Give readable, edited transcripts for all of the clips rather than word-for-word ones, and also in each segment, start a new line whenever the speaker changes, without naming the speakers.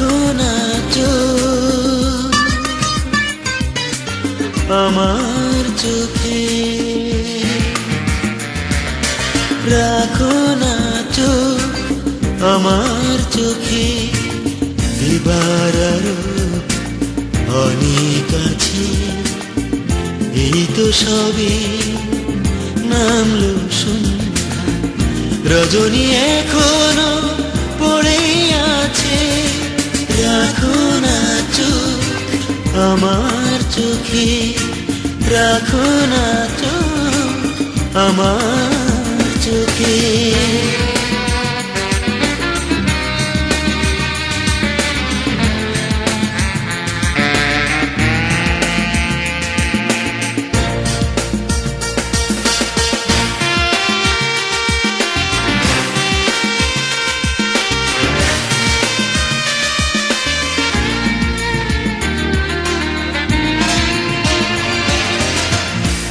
রাখো না চোখ আমার চোখে, রাখো না চোখ আমার চোখে। দিবার আরো অনেক আছে, এই তো সবে নামলো সন্ধ্যা, রজনী এখনো পড়ে আছে। রাখো না চোখ আমার চোখে, রাখো না চোখ আমার চোখে।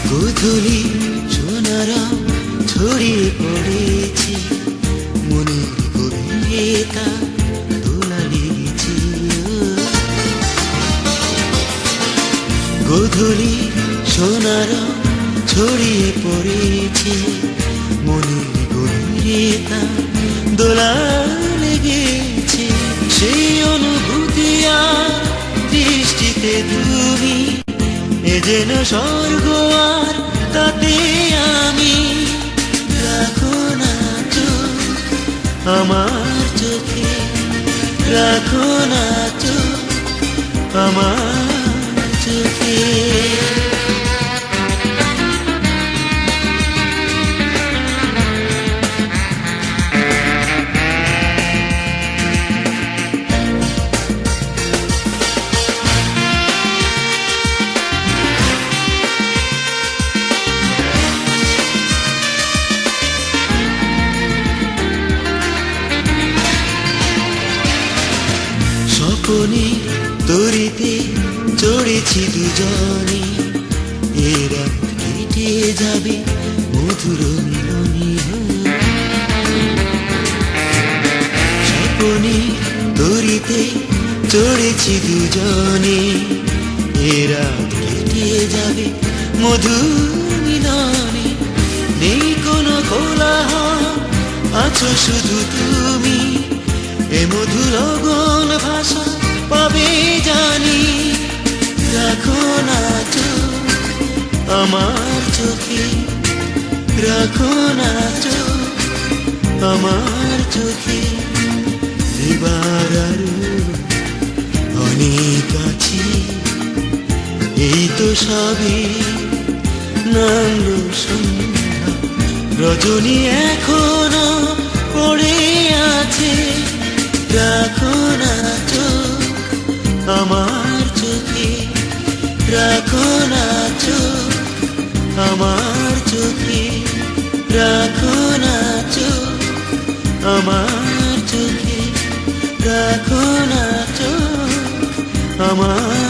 গোধূলি সোনারা ছড়িয়ে পড়েছে, মনের গভীরে তা দোলা লেগেছে। গোধূলি সোনারা ছড়িয়ে পড়েছে, মনের গভীরে তা দোলা লেগেছে। সেই অনুভূতি আর দৃষ্টিতে তুমি, এ যেন স্বর্গ আর তাতে আমি। রাখো না চোখ আমার চোখে, রাখো না চোখ আমার চোখে। স্বপনে তরিতে চড়েছি দুজনে, এরা কেটে যাবে মধুর মিলনে। স্বপনে তরিতে চড়েছি দুজনে, এরা কেটে যাবে মধুর মিলনে। নেই কোনো কোলাহল, আছো শুধু তুমি, এ মধুর গণ ভাষা পাবে জানি। রাখো না চোখ আমার চোখে, রাখো না চোখ আমার চোখে। এবার আরো অনেক আছে, এই তো সবে নামলো সন্ধ্যা, রজনী এখনো পড়ে আছে। রাখো না চোখ আমার চোখে, রাখো না চোখ আমার চোখে, রাখো না চোখ আমার চোখে, রাখো না চোখ আমার